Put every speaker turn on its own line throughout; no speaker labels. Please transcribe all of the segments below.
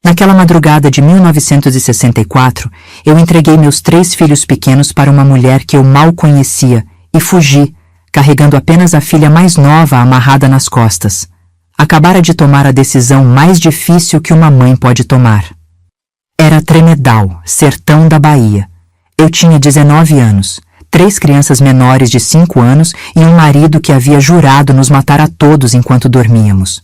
Naquela madrugada de 1964, eu entreguei meus 3 filhos pequenos para uma mulher que eu mal conhecia e fugi, carregando apenas a filha mais nova amarrada nas costas. Acabara de tomar a decisão mais difícil que uma mãe pode tomar. Era Tremedal, sertão da Bahia. Eu tinha 19 anos, 3 crianças menores de 5 anos e um marido que havia jurado nos matar a todos enquanto dormíamos.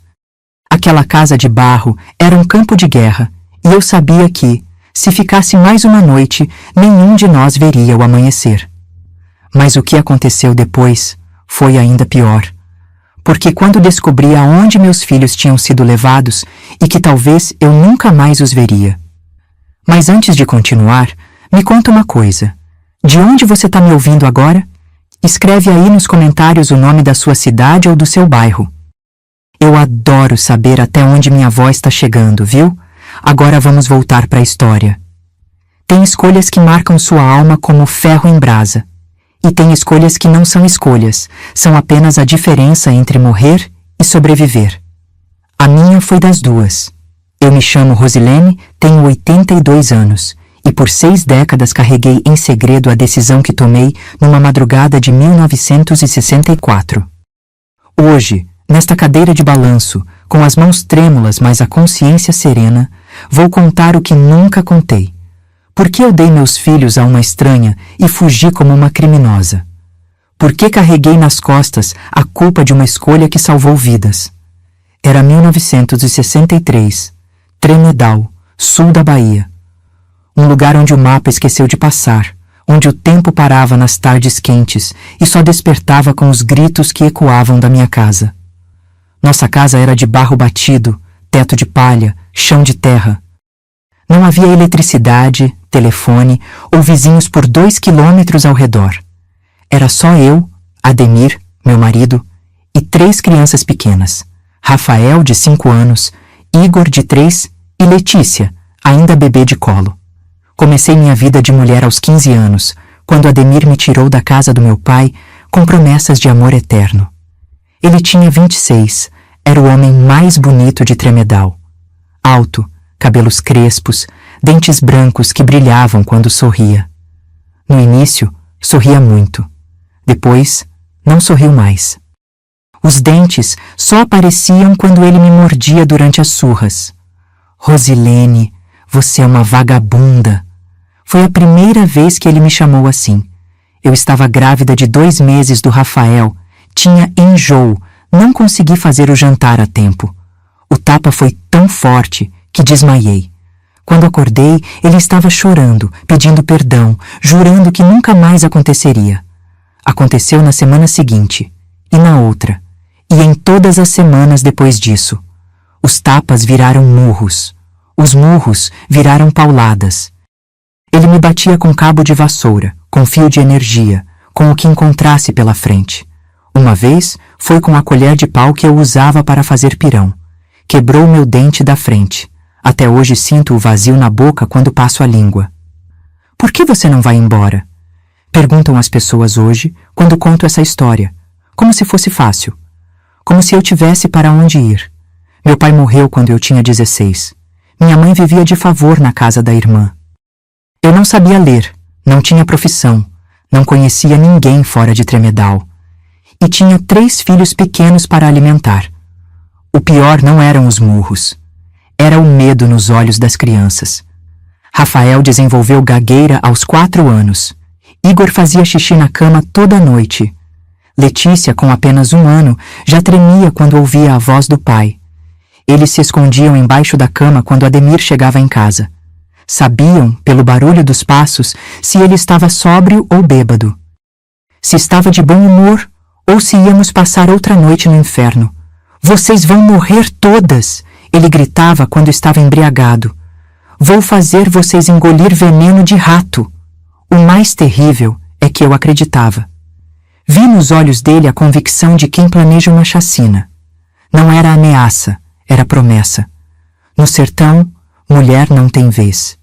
Aquela casa de barro era um campo de guerra, e eu sabia que, se ficasse mais uma noite, nenhum de nós veria o amanhecer. Mas o que aconteceu depois foi ainda pior, porque quando descobri aonde meus filhos tinham sido levados e que talvez eu nunca mais os veria. Mas antes de continuar, me conta uma coisa. De onde você está me ouvindo agora? Escreve aí nos comentários o nome da sua cidade ou do seu bairro. Eu adoro saber até onde minha voz está chegando, viu? Agora vamos voltar para a história. Tem escolhas que marcam sua alma como ferro em brasa. E tem escolhas que não são escolhas, são apenas a diferença entre morrer e sobreviver. A minha foi das duas. Eu me chamo Rosilene, tenho 82 anos, e por 6 décadas carreguei em segredo a decisão que tomei numa madrugada de 1964. Hoje, nesta cadeira de balanço, com as mãos trêmulas mas a consciência serena, vou contar o que nunca contei. Por que eu dei meus filhos a uma estranha e fugi como uma criminosa? Por que carreguei nas costas a culpa de uma escolha que salvou vidas? Era 1963, Tremedal, sul da Bahia. Um lugar onde o mapa esqueceu de passar, onde o tempo parava nas tardes quentes e só despertava com os gritos que ecoavam da minha casa. Nossa casa era de barro batido, teto de palha, chão de terra. Não havia eletricidade, telefone ou vizinhos por 2 quilômetros ao redor. Era só eu, Ademir, meu marido, e 3 crianças pequenas. Rafael, de 5 anos, Igor, de 3, e Letícia, ainda bebê de colo. Comecei minha vida de mulher aos 15 anos, quando Ademir me tirou da casa do meu pai com promessas de amor eterno. Ele tinha 26, era o homem mais bonito de Tremedal. Alto, cabelos crespos, dentes brancos que brilhavam quando sorria. No início, sorria muito. Depois, não sorriu mais. Os dentes só apareciam quando ele me mordia durante as surras. Rosilene, você é uma vagabunda. Foi a primeira vez que ele me chamou assim. Eu estava grávida de 2 meses do Rafael, tinha enjoo, não consegui fazer o jantar a tempo. O tapa foi tão forte que desmaiei. Quando acordei, ele estava chorando, pedindo perdão, jurando que nunca mais aconteceria. Aconteceu na semana seguinte, e na outra, e em todas as semanas depois disso. Os tapas viraram murros. Os murros viraram pauladas. Ele me batia com cabo de vassoura, com fio de energia, com o que encontrasse pela frente. Uma vez, foi com a colher de pau que eu usava para fazer pirão. Quebrou meu dente da frente. Até hoje sinto o vazio na boca quando passo a língua. Por que você não vai embora? Perguntam as pessoas hoje quando conto essa história, como se fosse fácil. Como se eu tivesse para onde ir. Meu pai morreu quando eu tinha 16. Minha mãe vivia de favor na casa da irmã. Eu não sabia ler, não tinha profissão, não conhecia ninguém fora de Tremedal. E tinha 3 filhos pequenos para alimentar. O pior não eram os murros. Era o medo nos olhos das crianças. Rafael desenvolveu gagueira aos 4 anos. Igor fazia xixi na cama toda noite. Letícia, com apenas 1 ano, já tremia quando ouvia a voz do pai. Eles se escondiam embaixo da cama quando Ademir chegava em casa. Sabiam, pelo barulho dos passos, se ele estava sóbrio ou bêbado. Se estava de bom humor ou se íamos passar outra noite no inferno. Vocês vão morrer todas! Ele gritava quando estava embriagado. Vou fazer vocês engolir veneno de rato. O mais terrível é que eu acreditava. Vi nos olhos dele a convicção de quem planeja uma chacina. Não era ameaça, era promessa. No sertão, mulher não tem vez.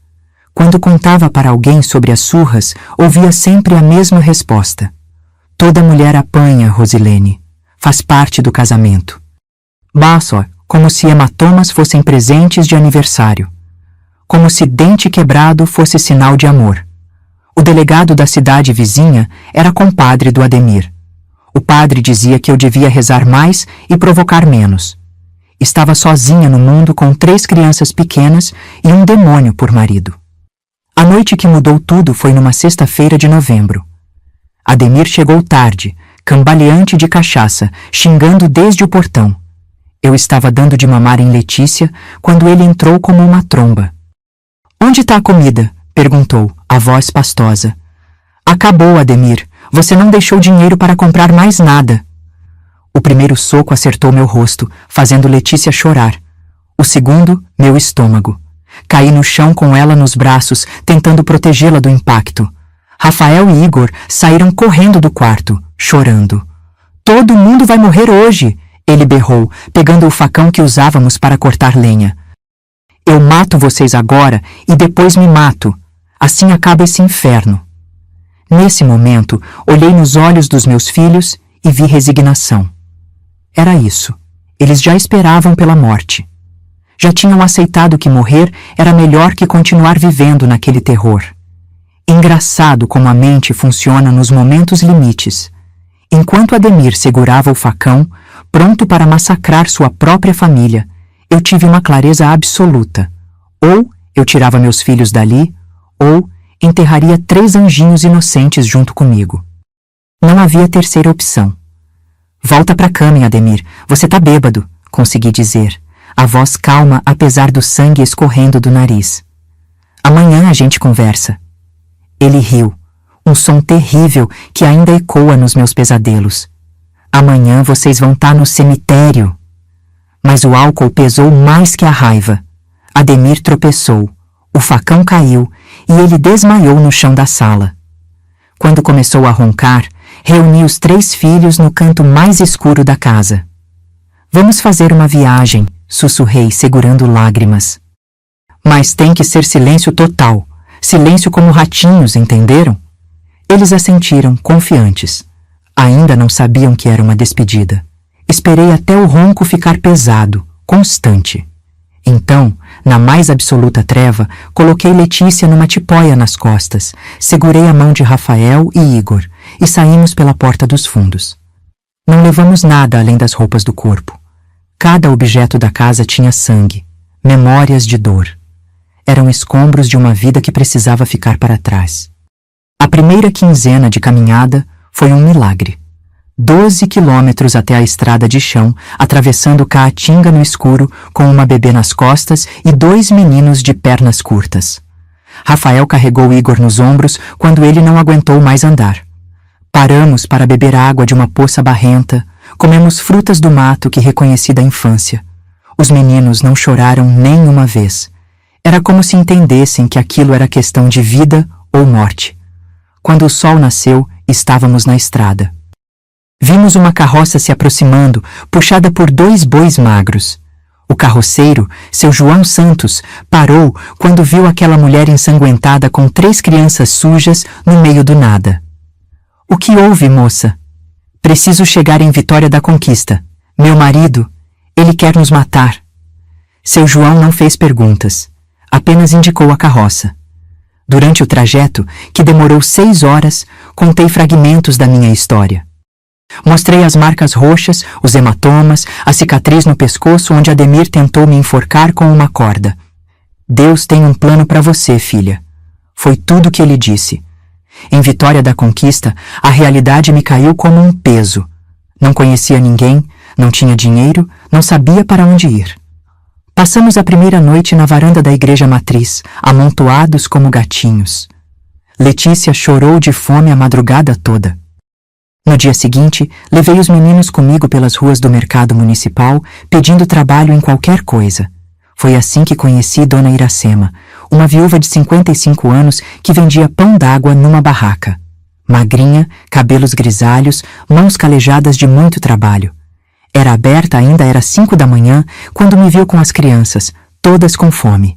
Quando contava para alguém sobre as surras, ouvia sempre a mesma resposta. Toda mulher apanha, Rosilene. Faz parte do casamento. Bassor, como se hematomas fossem presentes de aniversário. como se dente quebrado fosse sinal de amor. O delegado da cidade vizinha era compadre do Ademir. O padre dizia que eu devia rezar mais e provocar menos. Estava sozinha no mundo com 3 crianças pequenas e um demônio por marido. A noite que mudou tudo foi numa sexta-feira de novembro. Ademir chegou tarde, cambaleante de cachaça, xingando desde o portão. Eu estava dando de mamar em Letícia quando ele entrou como uma tromba. "Onde está a comida?" perguntou, a voz pastosa. "Acabou, Ademir. Você não deixou dinheiro para comprar mais nada." O primeiro soco acertou meu rosto, fazendo Letícia chorar. O segundo, meu estômago. Caí no chão com ela nos braços, tentando protegê-la do impacto. Rafael e Igor saíram correndo do quarto, chorando. "Todo mundo vai morrer hoje!" ele berrou, pegando o facão que usávamos para cortar lenha. "Eu mato vocês agora e depois me mato. Assim acaba esse inferno." Nesse momento, olhei nos olhos dos meus filhos e vi resignação. Era isso. Eles já esperavam pela morte. Já tinham aceitado que morrer era melhor que continuar vivendo naquele terror. Engraçado como a mente funciona nos momentos limites. Enquanto Ademir segurava o facão, pronto para massacrar sua própria família, eu tive uma clareza absoluta. Ou eu tirava meus filhos dali, ou enterraria 3 anjinhos inocentes junto comigo. Não havia terceira opção. "Volta pra cama, Ademir. Você tá bêbado", consegui dizer, a voz calma apesar do sangue escorrendo do nariz. "Amanhã a gente conversa." Ele riu, um som terrível que ainda ecoa nos meus pesadelos. "Amanhã vocês vão estar no cemitério." Mas o álcool pesou mais que a raiva. Ademir tropeçou, o facão caiu e ele desmaiou no chão da sala. Quando começou a roncar, reuni os 3 filhos no canto mais escuro da casa. "Vamos fazer uma viagem", sussurrei, segurando lágrimas. "Mas tem que ser silêncio total. Silêncio como ratinhos, entenderam?" Eles assentiram, confiantes. Ainda não sabiam que era uma despedida. Esperei até o ronco ficar pesado, constante. Então, na mais absoluta treva, coloquei Letícia numa tipóia nas costas, segurei a mão de Rafael e Igor e saímos pela porta dos fundos. Não levamos nada além das roupas do corpo. Cada objeto da casa tinha sangue, memórias de dor. Eram escombros de uma vida que precisava ficar para trás. A primeira quinzena de caminhada foi um milagre. 12 quilômetros até a estrada de chão, atravessando Caatinga no escuro, com uma bebê nas costas e 2 meninos de pernas curtas. Rafael carregou Igor nos ombros quando ele não aguentou mais andar. Paramos para beber água de uma poça barrenta, comemos frutas do mato que reconheci da infância. Os meninos não choraram nem uma vez. Era como se entendessem que aquilo era questão de vida ou morte. Quando o sol nasceu, estávamos na estrada. Vimos uma carroça se aproximando, puxada por 2 bois magros. O carroceiro, seu João Santos, parou quando viu aquela mulher ensanguentada com 3 crianças sujas no meio do nada. "O que houve, moça?" "Preciso chegar em Vitória da Conquista. Meu marido, ele quer nos matar." Seu João não fez perguntas, apenas indicou a carroça. Durante o trajeto, que demorou 6 horas, contei fragmentos da minha história. Mostrei as marcas roxas, os hematomas, a cicatriz no pescoço onde Ademir tentou me enforcar com uma corda. "Deus tem um plano para você, filha." Foi tudo que ele disse. Em Vitória da Conquista, a realidade me caiu como um peso. Não conhecia ninguém, não tinha dinheiro, não sabia para onde ir. Passamos a primeira noite na varanda da igreja matriz, amontoados como gatinhos. Letícia chorou de fome a madrugada toda. No dia seguinte, levei os meninos comigo pelas ruas do mercado municipal, pedindo trabalho em qualquer coisa. Foi assim que conheci Dona Iracema, uma viúva de 55 anos que vendia pão d'água numa barraca. Magrinha, cabelos grisalhos, mãos calejadas de muito trabalho. Era aberta, ainda era 5 da manhã, quando me viu com as crianças, todas com fome.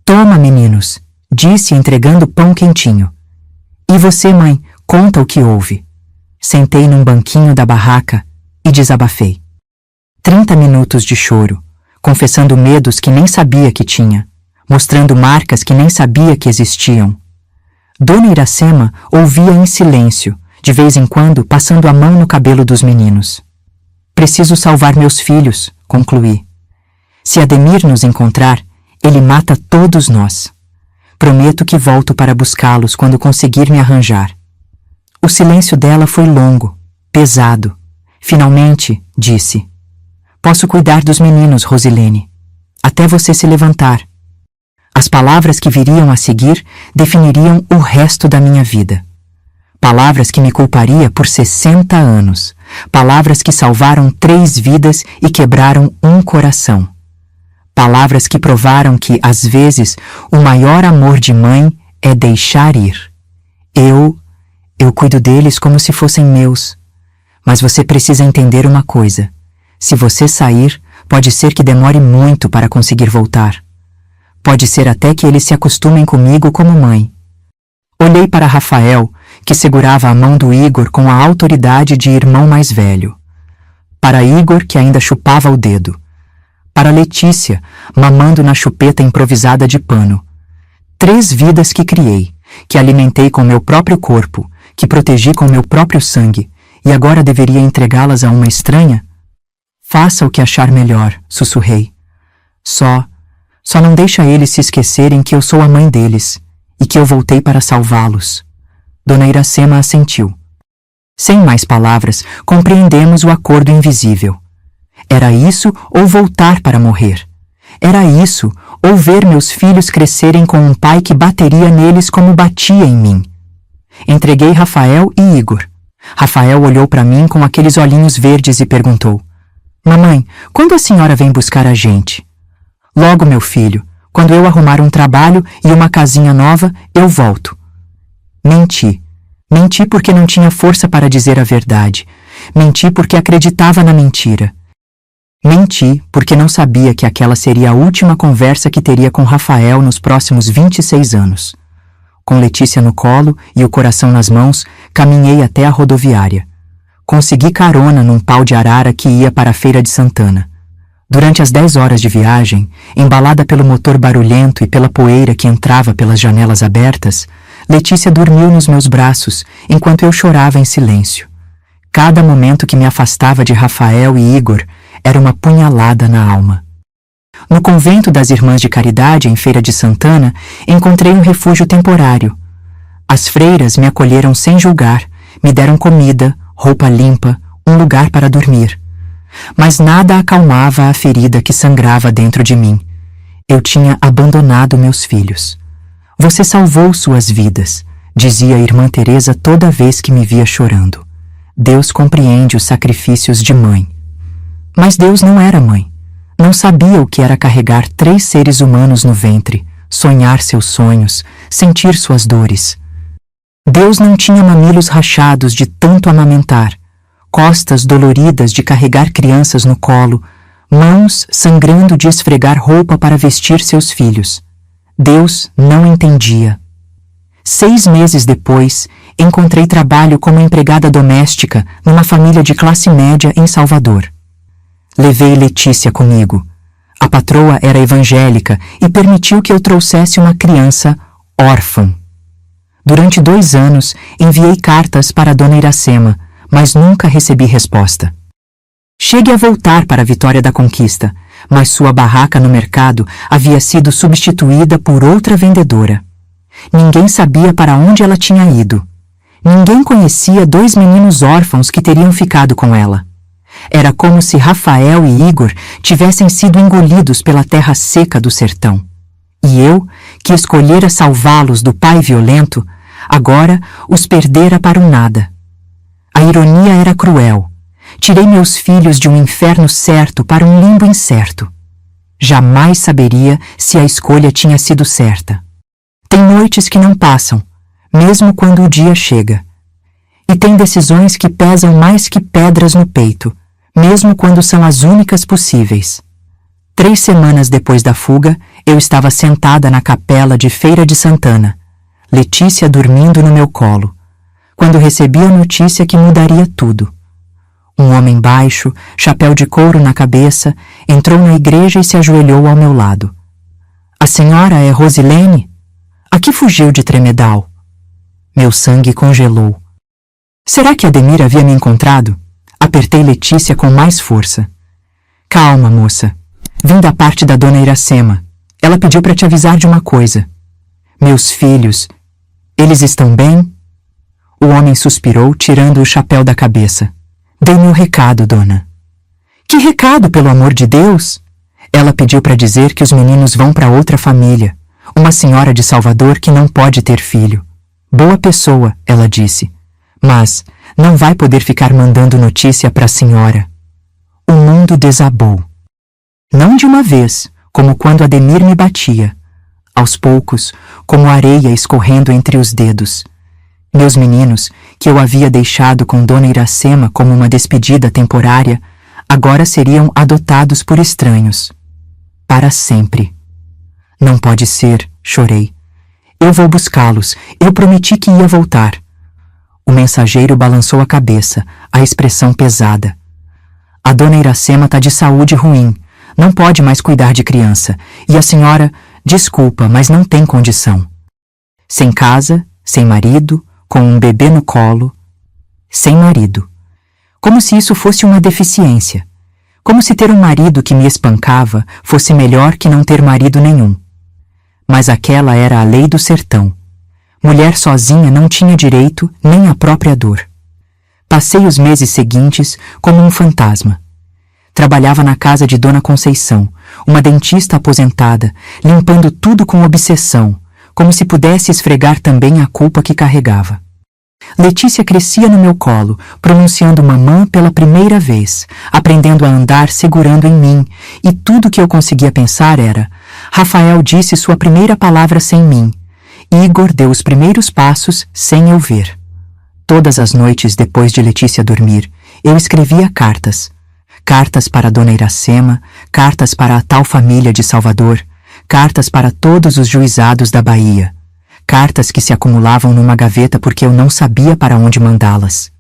"Toma, meninos", disse, entregando pão quentinho. "E você, mãe, conta o que houve." Sentei num banquinho da barraca e desabafei. 30 minutos de choro, confessando medos que nem sabia que tinha. mostrando marcas que nem sabia que existiam. Dona Iracema ouvia em silêncio, de vez em quando passando a mão no cabelo dos meninos. Preciso salvar meus filhos, concluí. Se Ademir nos encontrar, ele mata todos nós. Prometo que volto para buscá-los quando conseguir me arranjar. O silêncio dela foi longo, pesado. Finalmente, disse: Posso cuidar dos meninos, Rosilene, até você se levantar. As palavras que viriam a seguir definiriam o resto da minha vida. Palavras que me culparia por 60 anos. Palavras que salvaram 3 vidas e quebraram um coração. Palavras que provaram que, às vezes, o maior amor de mãe é deixar ir. Eu cuido deles como se fossem meus. Mas você precisa entender uma coisa. Se você sair, pode ser que demore muito para conseguir voltar. Pode ser até que eles se acostumem comigo como mãe. Olhei para Rafael, que segurava a mão do Igor com a autoridade de irmão mais velho. Para Igor, que ainda chupava o dedo. Para Letícia, mamando na chupeta improvisada de pano. 3 vidas que criei, que alimentei com meu próprio corpo, que protegi com meu próprio sangue, e agora deveria entregá-las a uma estranha? Faça o que achar melhor, sussurrei. Só não deixa eles se esquecerem que eu sou a mãe deles, e que eu voltei para salvá-los. Dona Iracema assentiu. Sem mais palavras, compreendemos o acordo invisível. Era isso ou voltar para morrer. Era isso ou ver meus filhos crescerem com um pai que bateria neles como batia em mim. Entreguei Rafael e Igor. Rafael olhou para mim com aqueles olhinhos verdes e perguntou: Mamãe, quando a senhora vem buscar a gente? Logo, meu filho, quando eu arrumar um trabalho e uma casinha nova, eu volto. Menti. Menti porque não tinha força para dizer a verdade. Menti porque acreditava na mentira. Menti porque não sabia que aquela seria a última conversa que teria com Rafael nos próximos 26 anos. Com Letícia no colo e o coração nas mãos, caminhei até a rodoviária. Consegui carona num pau de arara que ia para a Feira de Santana. Durante as 10 horas de viagem, embalada pelo motor barulhento e pela poeira que entrava pelas janelas abertas, Letícia dormiu nos meus braços, enquanto eu chorava em silêncio. Cada momento que me afastava de Rafael e Igor era uma punhalada na alma. No convento das Irmãs de Caridade, em Feira de Santana, encontrei um refúgio temporário. As freiras me acolheram sem julgar, me deram comida, roupa limpa, um lugar para dormir. Mas nada acalmava a ferida que sangrava dentro de mim. Eu tinha abandonado meus filhos. Você salvou suas vidas, dizia a irmã Teresa toda vez que me via chorando. Deus compreende os sacrifícios de mãe. Mas Deus não era mãe. Não sabia o que era carregar 3 seres humanos no ventre, sonhar seus sonhos, sentir suas dores. Deus não tinha mamilos rachados de tanto amamentar, costas doloridas de carregar crianças no colo, mãos sangrando de esfregar roupa para vestir seus filhos. Deus não entendia. 6 meses depois, encontrei trabalho como empregada doméstica numa família de classe média em Salvador. Levei Letícia comigo. A patroa era evangélica e permitiu que eu trouxesse uma criança órfã. Durante 2 anos, enviei cartas para Dona Iracema, mas nunca recebi resposta. Chegue a voltar para a Vitória da Conquista, mas sua barraca no mercado havia sido substituída por outra vendedora. Ninguém sabia para onde ela tinha ido. Ninguém conhecia 2 meninos órfãos que teriam ficado com ela. Era como se Rafael e Igor tivessem sido engolidos pela terra seca do sertão. E eu, que escolhera salvá-los do pai violento, agora os perdera para um nada. A ironia era cruel. Tirei meus filhos de um inferno certo para um limbo incerto. Jamais saberia se a escolha tinha sido certa. Tem noites que não passam, mesmo quando o dia chega. E tem decisões que pesam mais que pedras no peito, mesmo quando são as únicas possíveis. 3 semanas depois da fuga, eu estava sentada na capela de Feira de Santana, Letícia dormindo no meu colo, quando recebi a notícia que mudaria tudo. Um homem baixo, chapéu de couro na cabeça, entrou na igreja e se ajoelhou ao meu lado. A senhora é Rosilene? A que fugiu de Tremedal? Meu sangue congelou. Será que Ademir havia me encontrado? Apertei Letícia com mais força. Calma, moça. Vim da parte da dona Iracema. Ela pediu para te avisar de uma coisa. Meus filhos, eles estão bem? O homem suspirou, tirando o chapéu da cabeça. Dei meu recado, dona. Que recado, pelo amor de Deus? Ela pediu para dizer que os meninos vão para outra família, uma senhora de Salvador que não pode ter filho. Boa pessoa, ela disse, mas não vai poder ficar mandando notícia para a senhora. O mundo desabou. Não de uma vez, como quando Ademir me batia. Aos poucos, como areia escorrendo entre os dedos. Meus meninos, que eu havia deixado com Dona Iracema como uma despedida temporária, agora seriam adotados por estranhos. Para sempre. Não pode ser, chorei. Eu vou buscá-los, eu prometi que ia voltar. O mensageiro balançou a cabeça, a expressão pesada. A Dona Iracema está de saúde ruim, não pode mais cuidar de criança, e a senhora, desculpa, mas não tem condição. Sem casa, sem marido, com um bebê no colo, sem marido. Como se isso fosse uma deficiência. Como se ter um marido que me espancava fosse melhor que não ter marido nenhum. Mas aquela era a lei do sertão. Mulher sozinha não tinha direito nem à própria dor. Passei os meses seguintes como um fantasma. Trabalhava na casa de Dona Conceição, uma dentista aposentada, limpando tudo com obsessão, como se pudesse esfregar também a culpa que carregava. Letícia crescia no meu colo, pronunciando mamã pela primeira vez, aprendendo a andar segurando em mim, e tudo que eu conseguia pensar era: Rafael disse sua primeira palavra sem mim. Igor deu os primeiros passos sem eu ver. Todas as noites depois de Letícia dormir, eu escrevia cartas. Cartas para Dona Iracema, cartas para a tal família de Salvador, cartas para todos os juizados da Bahia. Cartas que se acumulavam numa gaveta porque eu não sabia para onde mandá-las.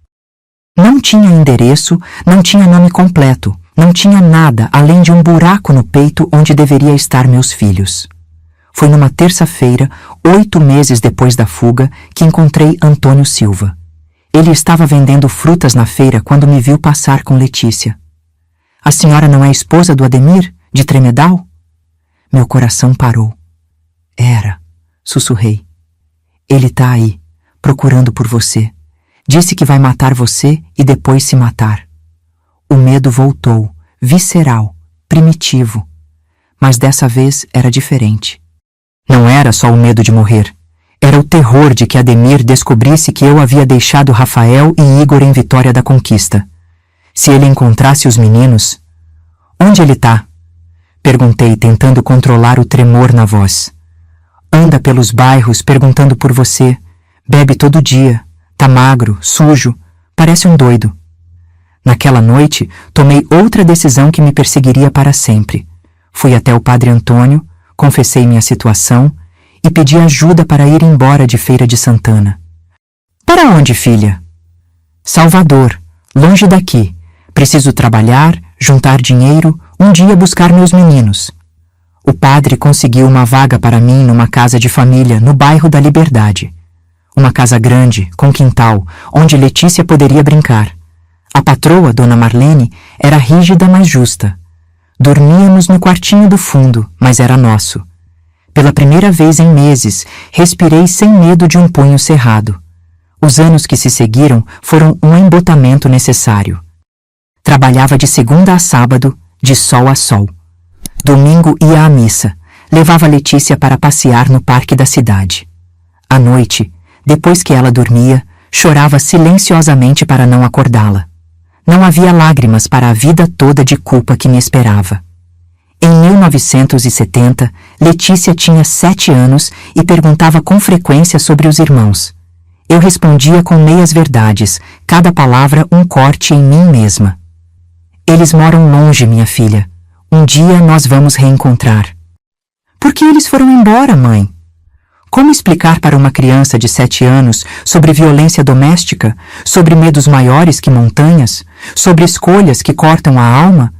Não tinha endereço, não tinha nome completo, não tinha nada além de um buraco no peito onde deveria estar meus filhos. Foi numa terça-feira, 8 meses depois da fuga, que encontrei Antônio Silva. Ele estava vendendo frutas na feira quando me viu passar com Letícia. A senhora não é esposa do Ademir, de Tremedal? Meu coração parou. Era, sussurrei. Ele está aí, procurando por você. Disse que vai matar você e depois se matar. O medo voltou, visceral, primitivo. Mas dessa vez era diferente. Não era só o medo de morrer. Era o terror de que Ademir descobrisse que eu havia deixado Rafael e Igor em Vitória da Conquista. Se ele encontrasse os meninos... Onde ele está? Perguntei, tentando controlar o tremor na voz. Anda pelos bairros perguntando por você. Bebe todo dia. Tá magro, sujo. Parece um doido. Naquela noite, tomei outra decisão que me perseguiria para sempre. Fui até o padre Antônio, confessei minha situação e pedi ajuda para ir embora de Feira de Santana. Para onde, filha? Salvador, longe daqui. Preciso trabalhar, juntar dinheiro, um dia buscar meus meninos. O padre conseguiu uma vaga para mim numa casa de família no bairro da Liberdade. Uma casa grande, com quintal, onde Letícia poderia brincar. A patroa, Dona Marlene, era rígida, mas justa. Dormíamos no quartinho do fundo, mas era nosso. Pela primeira vez em meses, respirei sem medo de um punho cerrado. Os anos que se seguiram foram um embotamento necessário. Trabalhava de segunda a sábado, de sol a sol. Domingo ia à missa, levava Letícia para passear no parque da cidade. À noite, depois que ela dormia, chorava silenciosamente para não acordá-la. Não havia lágrimas para a vida toda de culpa que me esperava. Em 1970, Letícia tinha 7 anos e perguntava com frequência sobre os irmãos. Eu respondia com meias verdades, cada palavra um corte em mim mesma. Eles moram longe, minha filha. Um dia nós vamos reencontrar. Por que eles foram embora, mãe? Como explicar para uma criança de 7 anos sobre violência doméstica, sobre medos maiores que montanhas, sobre escolhas que cortam a alma?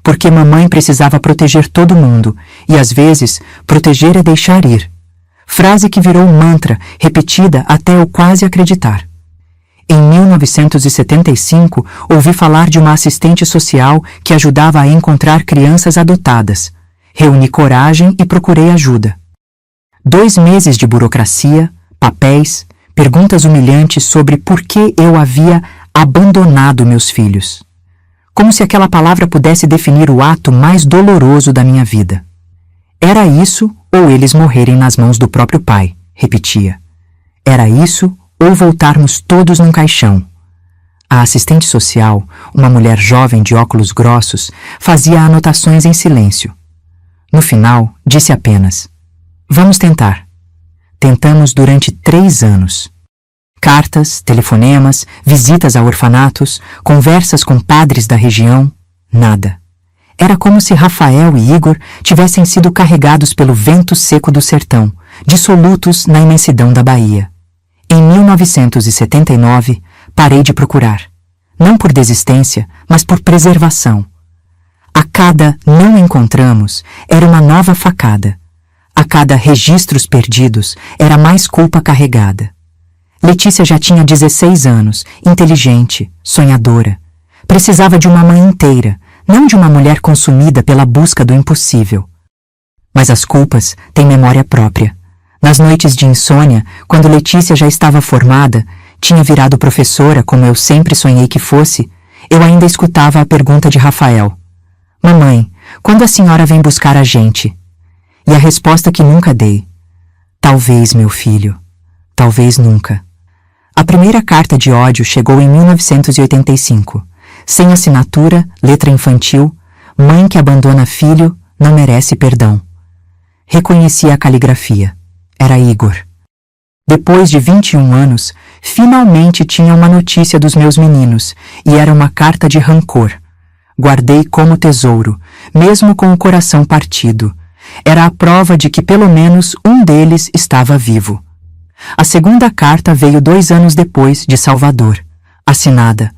Porque mamãe precisava proteger todo mundo, e às vezes, proteger é deixar ir. Frase que virou mantra, repetida até eu quase acreditar. Em 1975, ouvi falar de uma assistente social que ajudava a encontrar crianças adotadas. Reuni coragem e procurei ajuda. 2 meses de burocracia, papéis, perguntas humilhantes sobre por que eu havia abandonado meus filhos. Como se aquela palavra pudesse definir o ato mais doloroso da minha vida. Era isso ou eles morrerem nas mãos do próprio pai, repetia. Era isso ou voltarmos todos num caixão. A assistente social, uma mulher jovem de óculos grossos, fazia anotações em silêncio. No final, disse apenas: "Vamos tentar." Tentamos durante 3 anos. Cartas, telefonemas, visitas a orfanatos, conversas com padres da região, nada. Era como se Rafael e Igor tivessem sido carregados pelo vento seco do sertão, dissolutos na imensidão da Bahia. Em 1979, parei de procurar. Não por desistência, mas por preservação. A cada não encontramos era uma nova facada. A cada registros perdidos era mais culpa carregada. Letícia já tinha 16 anos, inteligente, sonhadora. Precisava de uma mãe inteira, não de uma mulher consumida pela busca do impossível. Mas as culpas têm memória própria. Nas noites de insônia, quando Letícia já estava formada, tinha virado professora como eu sempre sonhei que fosse, eu ainda escutava a pergunta de Rafael: "Mamãe, quando a senhora vem buscar a gente?" E a resposta que nunca dei: "Talvez, meu filho, talvez nunca." A primeira carta de ódio chegou em 1985. Sem assinatura, letra infantil: "Mãe que abandona filho não merece perdão." Reconheci a caligrafia. Era Igor. Depois de 21 anos, finalmente tinha uma notícia dos meus meninos, e era uma carta de rancor. Guardei como tesouro, mesmo com o coração partido. Era a prova de que pelo menos um deles estava vivo. A segunda carta veio 2 anos depois, de Salvador, assinada: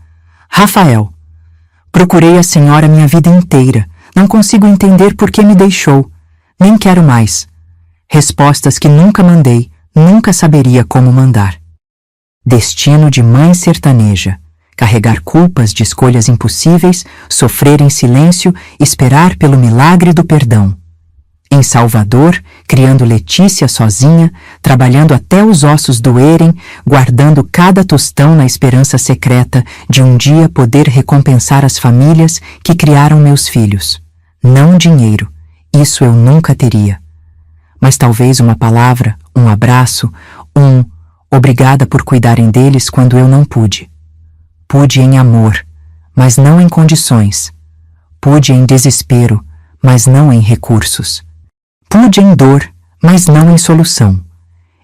"Rafael, procurei a senhora minha vida inteira. Não consigo entender por que me deixou. Nem quero mais." Respostas que nunca mandei, nunca saberia como mandar. Destino de mãe sertaneja. Carregar culpas de escolhas impossíveis, sofrer em silêncio, esperar pelo milagre do perdão. Em Salvador, criando Letícia sozinha, trabalhando até os ossos doerem, guardando cada tostão na esperança secreta de um dia poder recompensar as famílias que criaram meus filhos. Não dinheiro, isso eu nunca teria. Mas talvez uma palavra, um abraço, obrigada por cuidarem deles quando eu não pude. Pude em amor, mas não em condições. Pude em desespero, mas não em recursos. Pude em dor, mas não em solução.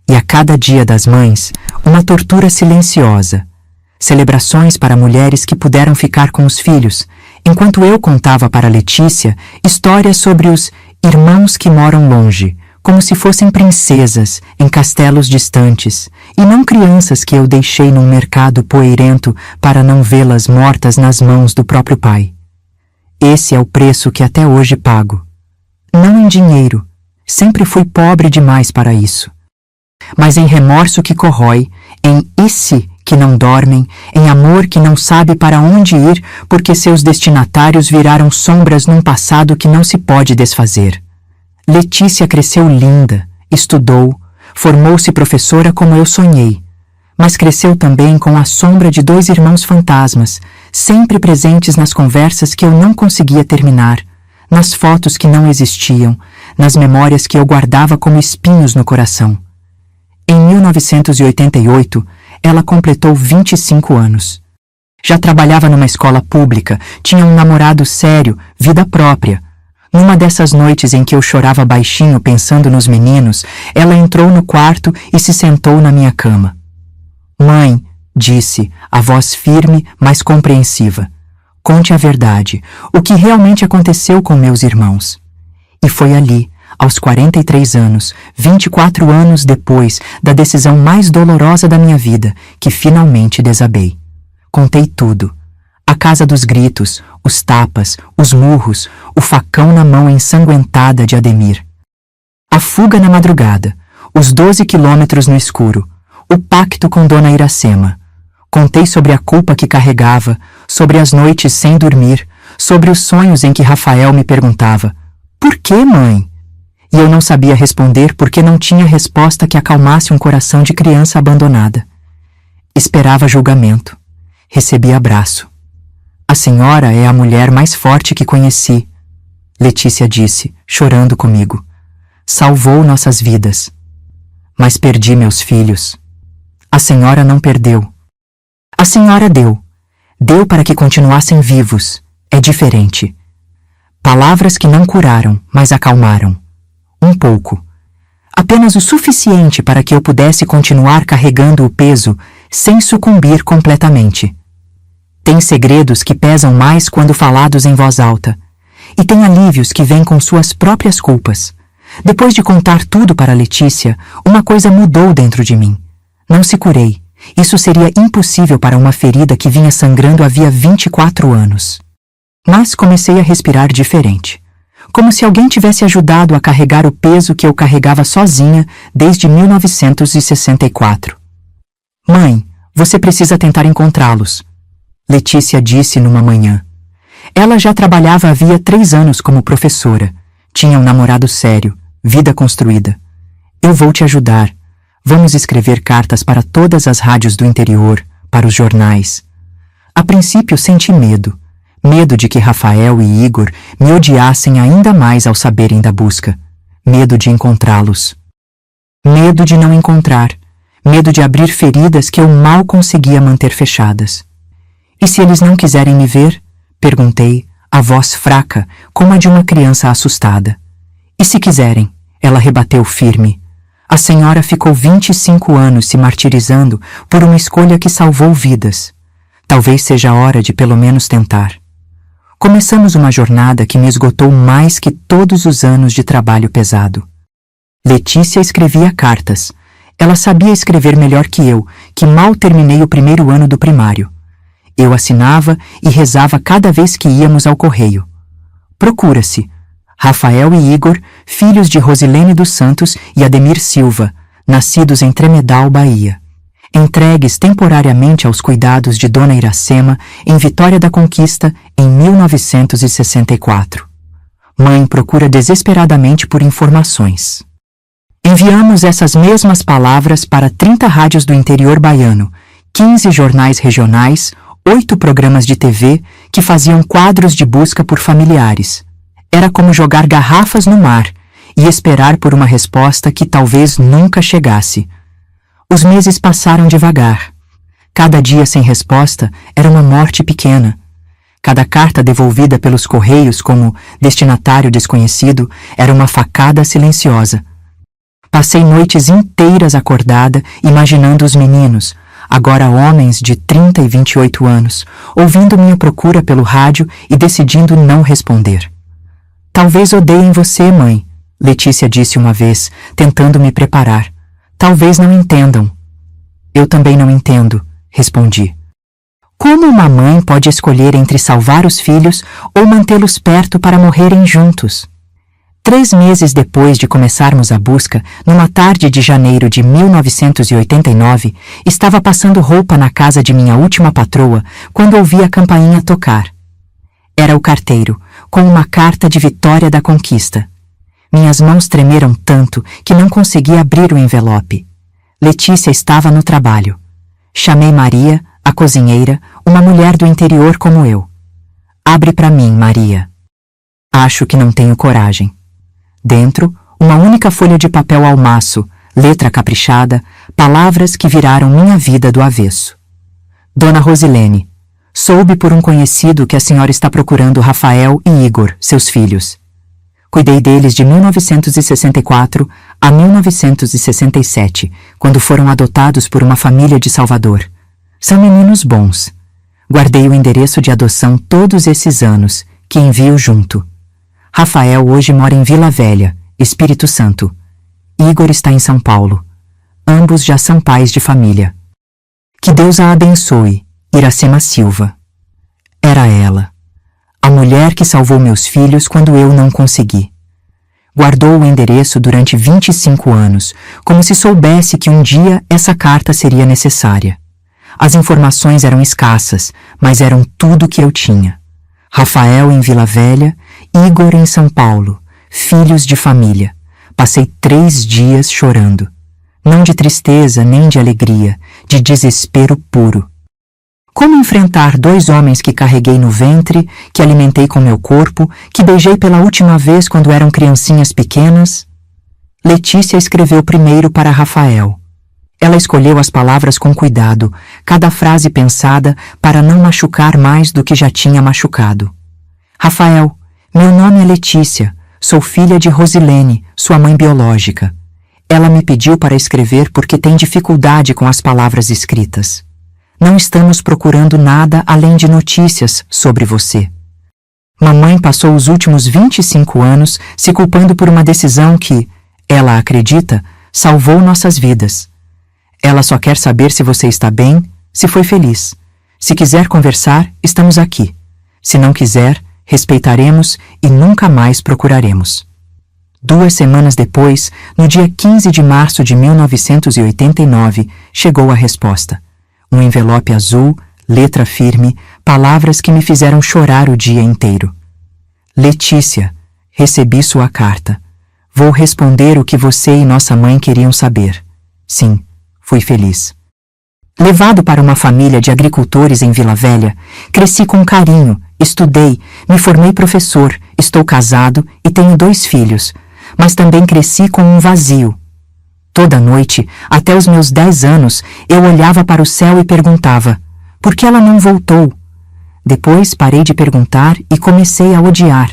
E a cada dia das mães, uma tortura silenciosa. Celebrações para mulheres que puderam ficar com os filhos, enquanto eu contava para Letícia histórias sobre os irmãos que moram longe, como se fossem princesas em castelos distantes, e não crianças que eu deixei num mercado poeirento para não vê-las mortas nas mãos do próprio pai. Esse é o preço que até hoje pago. Não em dinheiro, sempre fui pobre demais para isso. Mas em remorso que corrói, em esse que não dormem, em amor que não sabe para onde ir porque seus destinatários viraram sombras num passado que não se pode desfazer. Letícia cresceu linda, estudou, formou-se professora como eu sonhei, mas cresceu também com a sombra de 2 irmãos fantasmas, sempre presentes nas conversas que eu não conseguia terminar, nas fotos que não existiam, nas memórias que eu guardava como espinhos no coração. Em 1988, ela completou 25 anos. Já trabalhava numa escola pública, tinha um namorado sério, vida própria. Numa dessas noites em que eu chorava baixinho pensando nos meninos, ela entrou no quarto e se sentou na minha cama. "Mãe", disse, a voz firme, mas compreensiva, "conte a verdade, o que realmente aconteceu com meus irmãos." E foi ali, aos 43 anos, 24 anos depois da decisão mais dolorosa da minha vida, que finalmente desabei. Contei tudo. A casa dos gritos, os tapas, os murros, o facão na mão ensanguentada de Ademir. A fuga na madrugada, os 12 quilômetros no escuro, o pacto com Dona Iracema. Contei sobre a culpa que carregava, sobre as noites sem dormir, sobre os sonhos em que Rafael me perguntava: "Por que, mãe?" E eu não sabia responder porque não tinha resposta que acalmasse um coração de criança abandonada. Esperava julgamento. Recebi abraço. "A senhora é a mulher mais forte que conheci", Letícia disse, chorando comigo. "Salvou nossas vidas. Mas perdi meus filhos." "A senhora não perdeu. A senhora deu. Deu para que continuassem vivos. É diferente." Palavras que não curaram, mas acalmaram. Um pouco. Apenas o suficiente para que eu pudesse continuar carregando o peso sem sucumbir completamente. Tem segredos que pesam mais quando falados em voz alta. E tem alívios que vêm com suas próprias culpas. Depois de contar tudo para Letícia, uma coisa mudou dentro de mim. Não se curei. Isso seria impossível para uma ferida que vinha sangrando havia 24 anos. Mas comecei a respirar diferente. Como se alguém tivesse ajudado a carregar o peso que eu carregava sozinha desde 1964. "Mãe, você precisa tentar encontrá-los", Letícia disse numa manhã. Ela já trabalhava havia 3 anos como professora. Tinha um namorado sério, vida construída. "Eu vou te ajudar. Vamos escrever cartas para todas as rádios do interior, para os jornais." A princípio senti medo. Medo de que Rafael e Igor me odiassem ainda mais ao saberem da busca. Medo de encontrá-los. Medo de não encontrar. Medo de abrir feridas que eu mal conseguia manter fechadas. "E se eles não quiserem me ver?" perguntei, a voz fraca, como a de uma criança assustada. "E se quiserem?" ela rebateu firme. "A senhora ficou 25 anos se martirizando por uma escolha que salvou vidas. Talvez seja a hora de pelo menos tentar." Começamos uma jornada que me esgotou mais que todos os anos de trabalho pesado. Letícia escrevia cartas. Ela sabia escrever melhor que eu, que mal terminei o primeiro ano do primário. Eu assinava e rezava cada vez que íamos ao correio. Procura-se: Rafael e Igor, filhos de Rosilene dos Santos e Ademir Silva, nascidos em Tremedal, Bahia. Entregues temporariamente aos cuidados de Dona Iracema em Vitória da Conquista em 1964. Mãe procura desesperadamente por informações. Enviamos essas mesmas palavras para 30 rádios do interior baiano, 15 jornais regionais, 8 programas de TV que faziam quadros de busca por familiares. Era como jogar garrafas no mar e esperar por uma resposta que talvez nunca chegasse. Os meses passaram devagar. Cada dia sem resposta era uma morte pequena. Cada carta devolvida pelos correios como destinatário desconhecido era uma facada silenciosa. Passei noites inteiras acordada, imaginando os meninos, agora homens de 30 e 28 anos, ouvindo minha procura pelo rádio e decidindo não responder. "Talvez odeiem você, mãe", Letícia disse uma vez, tentando me preparar. "Talvez não entendam." "Eu também não entendo", respondi. Como uma mãe pode escolher entre salvar os filhos ou mantê-los perto para morrerem juntos? 3 meses depois de começarmos a busca, numa tarde de janeiro de 1989, estava passando roupa na casa de minha última patroa quando ouvi a campainha tocar. Era o carteiro, com uma carta de Vitória da Conquista. Minhas mãos tremeram tanto que não consegui abrir o envelope. Letícia estava no trabalho. Chamei Maria, a cozinheira, uma mulher do interior como eu. "Abre para mim, Maria." Acho que não tenho coragem. Dentro, uma única folha de papel ao maço, letra caprichada, palavras que viraram minha vida do avesso. "Dona Rosilene, soube por um conhecido que a senhora está procurando Rafael e Igor, seus filhos. Cuidei deles de 1964 a 1967, quando foram adotados por uma família de Salvador. São meninos bons. Guardei o endereço de adoção todos esses anos, que envio junto. Rafael hoje mora em Vila Velha, Espírito Santo. Igor está em São Paulo. Ambos já são pais de família. Que Deus a abençoe, Iracema Silva." Era ela. A mulher que salvou meus filhos quando eu não consegui. Guardou o endereço durante 25 anos, como se soubesse que um dia essa carta seria necessária. As informações eram escassas, mas eram tudo que eu tinha. Rafael em Vila Velha, Igor em São Paulo, filhos de família. Passei 3 dias chorando. Não de tristeza nem de alegria, de desespero puro. Como enfrentar 2 homens que carreguei no ventre, que alimentei com meu corpo, que beijei pela última vez quando eram criancinhas pequenas? Letícia escreveu primeiro para Rafael. Ela escolheu as palavras com cuidado, cada frase pensada para não machucar mais do que já tinha machucado. Rafael, meu nome é Letícia, sou filha de Rosilene, sua mãe biológica. Ela me pediu para escrever porque tem dificuldade com as palavras escritas. Não estamos procurando nada além de notícias sobre você. Mamãe passou os últimos 25 anos se culpando por uma decisão que, ela acredita, salvou nossas vidas. Ela só quer saber se você está bem, se foi feliz. Se quiser conversar, estamos aqui. Se não quiser, respeitaremos e nunca mais procuraremos. 2 semanas depois, no dia 15 de março de 1989, chegou a resposta. Um envelope azul, letra firme, palavras que me fizeram chorar o dia inteiro. Letícia, recebi sua carta. Vou responder o que você e nossa mãe queriam saber. Sim, fui feliz. Levado para uma família de agricultores em Vila Velha, cresci com carinho, estudei, me formei professor, estou casado e tenho 2 filhos, mas também cresci com um vazio. Toda noite, até os meus 10 anos, eu olhava para o céu e perguntava, por que ela não voltou? Depois parei de perguntar e comecei a odiar.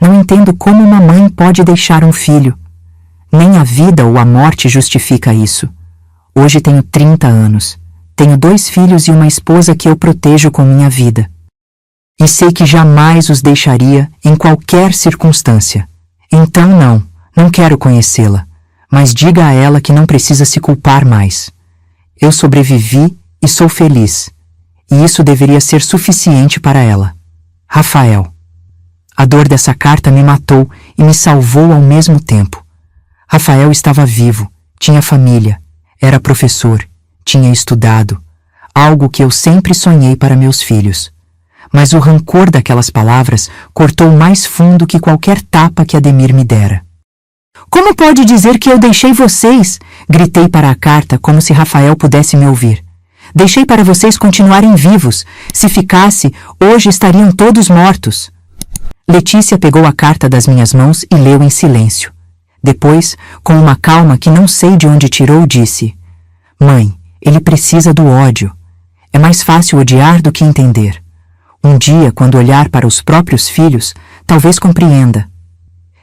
Não entendo como uma mãe pode deixar um filho. Nem a vida ou a morte justifica isso. Hoje tenho 30 anos. Tenho 2 filhos e uma esposa que eu protejo com minha vida. E sei que jamais os deixaria em qualquer circunstância. Então não quero conhecê-la. Mas diga a ela que não precisa se culpar mais. Eu sobrevivi e sou feliz. E isso deveria ser suficiente para ela. Rafael. A dor dessa carta me matou e me salvou ao mesmo tempo. Rafael estava vivo, tinha família, era professor, tinha estudado, algo que eu sempre sonhei para meus filhos. Mas o rancor daquelas palavras cortou mais fundo que qualquer tapa que Ademir me dera. Como pode dizer que eu deixei vocês? Gritei para a carta como se Rafael pudesse me ouvir. Deixei para vocês continuarem vivos. Se ficasse, hoje estariam todos mortos. Letícia pegou a carta das minhas mãos e leu em silêncio. Depois, com uma calma que não sei de onde tirou, disse: Mãe, ele precisa do ódio. É mais fácil odiar do que entender. Um dia, quando olhar para os próprios filhos, talvez compreenda.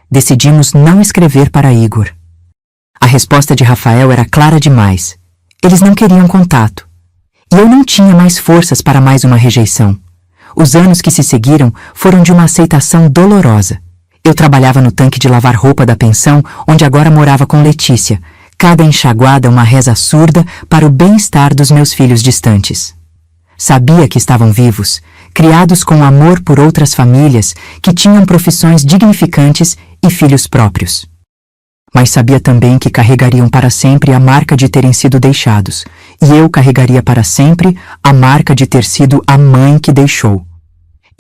Decidimos não escrever para Igor. A resposta de Rafael era clara demais. Eles não queriam contato. E eu não tinha mais forças para mais uma rejeição. Os anos que se seguiram foram de uma aceitação dolorosa. Eu trabalhava no tanque de lavar roupa da pensão, onde agora morava com Letícia. Cada enxaguada uma reza surda para o bem-estar dos meus filhos distantes. Sabia que estavam vivos, criados com amor por outras famílias que tinham profissões dignificantes e filhos próprios. Mas sabia também que carregariam para sempre a marca de terem sido deixados, e eu carregaria para sempre a marca de ter sido a mãe que deixou.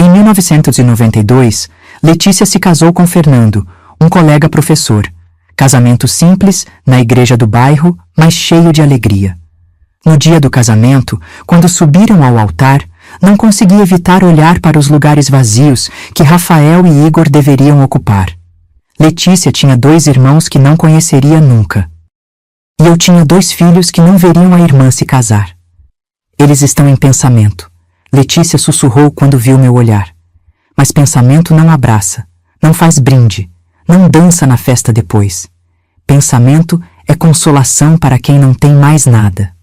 Em 1992, Letícia se casou com Fernando, um colega professor. Casamento simples, na igreja do bairro, mas cheio de alegria. No dia do casamento, quando subiram ao altar, não consegui evitar olhar para os lugares vazios que Rafael e Igor deveriam ocupar. Letícia tinha 2 irmãos que não conheceria nunca. E eu tinha 2 filhos que não veriam a irmã se casar. Eles estão em pensamento. Letícia sussurrou quando viu meu olhar. Mas pensamento não abraça, não faz brinde, não dança na festa depois. Pensamento é consolação para quem não tem mais nada.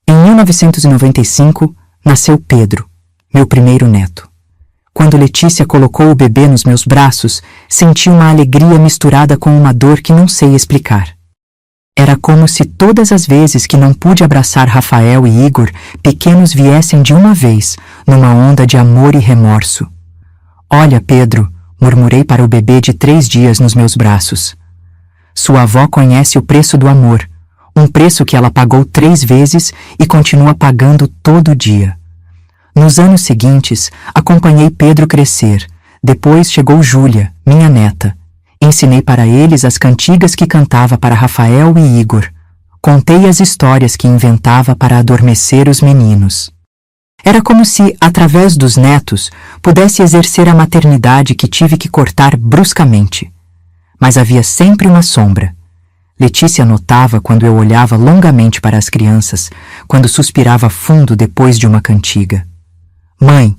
Em 1995, nasceu Pedro, meu primeiro neto. Quando Letícia colocou o bebê nos meus braços, senti uma alegria misturada com uma dor que não sei explicar. Era como se todas as vezes que não pude abraçar Rafael e Igor, pequenos viessem de uma vez, numa onda de amor e remorso. Olha, Pedro, murmurei para o bebê de 3 dias nos meus braços. Sua avó conhece o preço do amor, um preço que ela pagou 3 vezes e continua pagando todo dia. Nos anos seguintes, acompanhei Pedro crescer. Depois chegou Júlia, minha neta. Ensinei para eles as cantigas que cantava para Rafael e Igor. Contei as histórias que inventava para adormecer os meninos. Era como se, através dos netos, pudesse exercer a maternidade que tive que cortar bruscamente. Mas havia sempre uma sombra. Letícia notava quando eu olhava longamente para as crianças, quando suspirava fundo depois de uma cantiga. Mãe,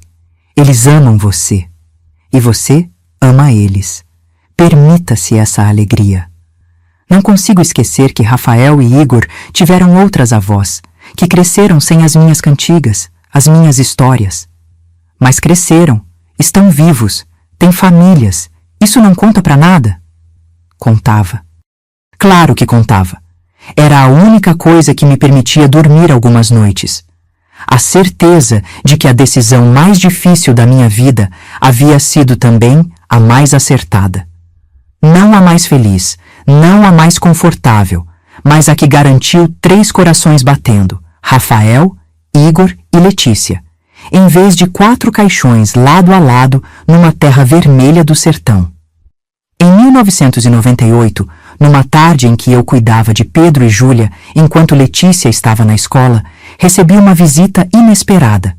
eles amam você. E você ama eles. Permita-se essa alegria. Não consigo esquecer que Rafael e Igor tiveram outras avós, que cresceram sem as minhas cantigas, as minhas histórias. Mas cresceram, estão vivos, têm famílias. Isso não conta para nada? Contava. Claro que contava. Era a única coisa que me permitia dormir algumas noites. A certeza de que a decisão mais difícil da minha vida havia sido também a mais acertada. Não a mais feliz, não a mais confortável, mas a que garantiu 3 corações batendo: Rafael, Igor e Letícia, em vez de 4 caixões lado a lado numa terra vermelha do sertão. Em 1998, numa tarde em que eu cuidava de Pedro e Júlia enquanto Letícia estava na escola, recebi uma visita inesperada.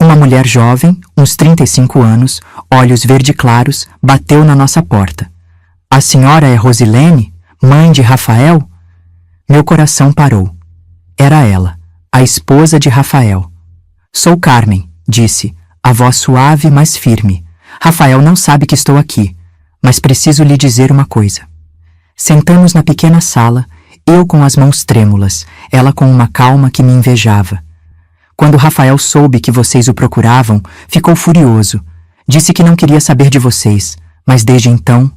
Uma mulher jovem, uns 35 anos, olhos verde claros, bateu na nossa porta. A senhora é Rosilene, mãe de Rafael? Meu coração parou. Era ela, a esposa de Rafael. Sou Carmen, disse, a voz suave, mas firme. Rafael não sabe que estou aqui, mas preciso lhe dizer uma coisa. Sentamos na pequena sala, eu com as mãos trêmulas, ela com uma calma que me invejava. Quando Rafael soube que vocês o procuravam, ficou furioso. Disse que não queria saber de vocês, mas desde então,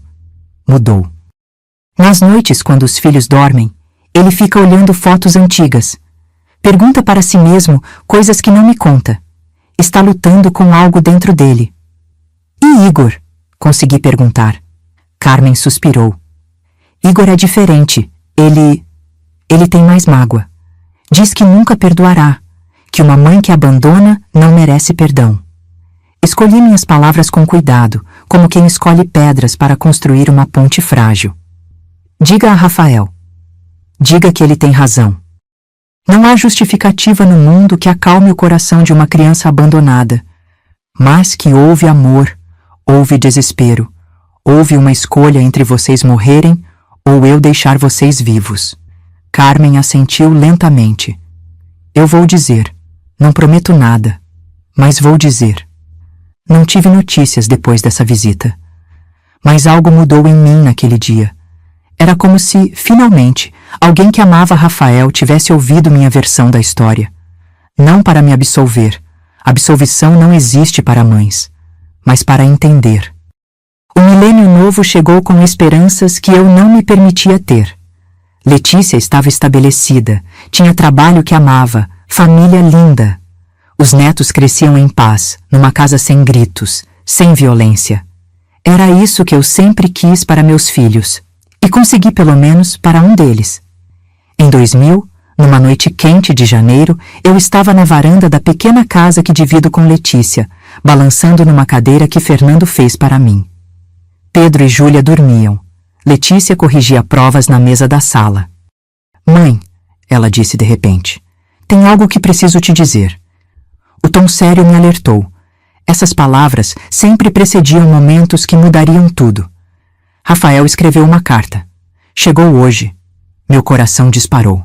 mudou. Nas noites, quando os filhos dormem, ele fica olhando fotos antigas. Pergunta para si mesmo coisas que não me conta. Está lutando com algo dentro dele. E Igor? Consegui perguntar. Carmen suspirou. Igor é diferente. Ele tem mais mágoa. Diz que nunca perdoará, que uma mãe que abandona não merece perdão. Escolhi minhas palavras com cuidado, como quem escolhe pedras para construir uma ponte frágil. Diga a Rafael. Diga que ele tem razão. Não há justificativa no mundo que acalme o coração de uma criança abandonada, mas que houve amor, houve desespero, houve uma escolha entre vocês morrerem ou eu deixar vocês vivos. Carmen assentiu lentamente. Eu vou dizer, não prometo nada, mas vou dizer. Não tive notícias depois dessa visita. Mas algo mudou em mim naquele dia. Era como se, finalmente, alguém que amava Rafael tivesse ouvido minha versão da história. Não para me absolver. Absolvição não existe para mães, mas para entender. O milênio novo chegou com esperanças que eu não me permitia ter. Letícia estava estabelecida, tinha trabalho que amava, família linda. Os netos cresciam em paz, numa casa sem gritos, sem violência. Era isso que eu sempre quis para meus filhos, e consegui pelo menos para um deles. Em 2000, numa noite quente de janeiro, eu estava na varanda da pequena casa que divido com Letícia, balançando numa cadeira que Fernando fez para mim. Pedro e Júlia dormiam. Letícia corrigia provas na mesa da sala. Mãe, ela disse de repente, tem algo que preciso te dizer. O tom sério me alertou. Essas palavras sempre precediam momentos que mudariam tudo. Rafael escreveu uma carta. Chegou hoje. Meu coração disparou.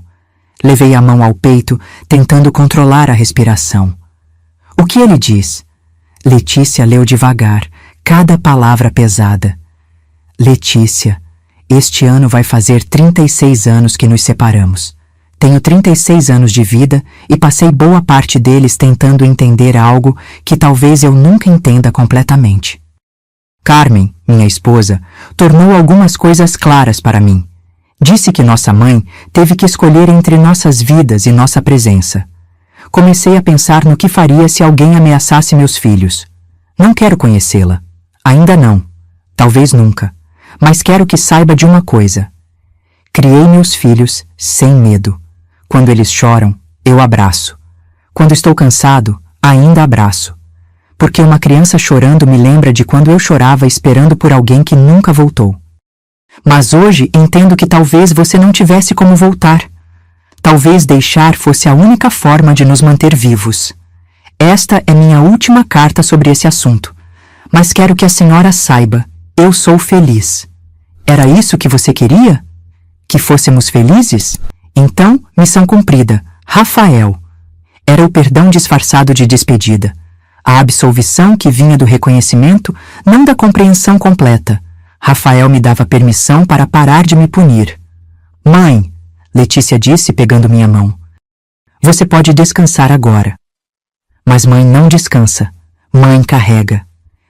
Levei a mão ao peito, tentando controlar a respiração. O que ele diz? Letícia leu devagar, cada palavra pesada. Letícia, este ano vai fazer 36 anos que nos separamos. Tenho 36 anos de vida e passei boa parte deles tentando entender algo que talvez eu nunca entenda completamente. Carmen, minha esposa, tornou algumas coisas claras para mim. Disse que nossa mãe teve que escolher entre nossas vidas e nossa presença. Comecei a pensar no que faria se alguém ameaçasse meus filhos. Não quero conhecê-la. Ainda não. Talvez nunca. Mas quero que saiba de uma coisa. Criei meus filhos sem medo. Quando eles choram, eu abraço. Quando estou cansado, ainda abraço. Porque uma criança chorando me lembra de quando eu chorava esperando por alguém que nunca voltou. Mas hoje entendo que talvez você não tivesse como voltar. Talvez deixar fosse a única forma de nos manter vivos. Esta é minha última carta sobre esse assunto. Mas quero que a senhora saiba, eu sou feliz. Era isso que você queria? Que fôssemos felizes? Então, missão cumprida. Rafael. Era o perdão disfarçado de despedida. A absolvição que vinha do reconhecimento, não da compreensão completa. Rafael me dava permissão para parar de me punir. Mãe, Letícia disse pegando minha mão. Você pode descansar agora. Mas mãe não descansa. Mãe carrega.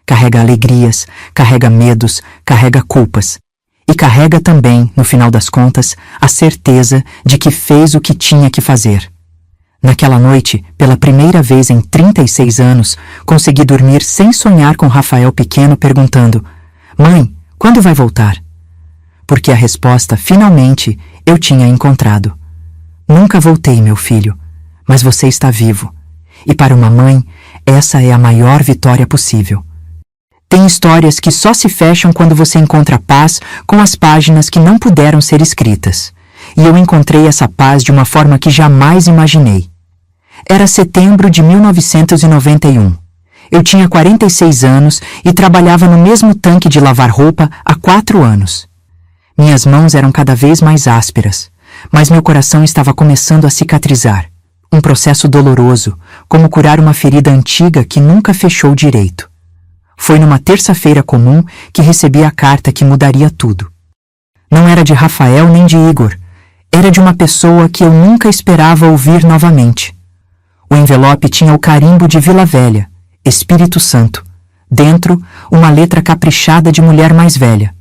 Carrega alegrias, carrega medos, carrega culpas. E carrega também, no final das contas, a certeza de que fez o que tinha que fazer. Naquela noite, pela primeira vez em 36 anos, consegui dormir sem sonhar com Rafael pequeno perguntando: Mãe, quando vai voltar? Porque a resposta, finalmente, eu tinha encontrado. Nunca voltei, meu filho, mas você está vivo. E para uma mãe, essa é a maior vitória possível. Tem histórias que só se fecham quando você encontra paz com as páginas que não puderam ser escritas. E eu encontrei essa paz de uma forma que jamais imaginei. Era setembro de 1991. Eu tinha 46 anos e trabalhava no mesmo tanque de lavar roupa há 4 anos. Minhas mãos eram cada vez mais ásperas, mas meu coração estava começando a cicatrizar. Um processo doloroso, como curar uma ferida antiga que nunca fechou direito. Foi numa terça-feira comum que recebi a carta que mudaria tudo. Não era de Rafael nem de Igor. Era de uma pessoa que eu nunca esperava ouvir novamente. O envelope tinha o carimbo de Vila Velha, Espírito Santo. Dentro, uma letra caprichada de mulher mais velha.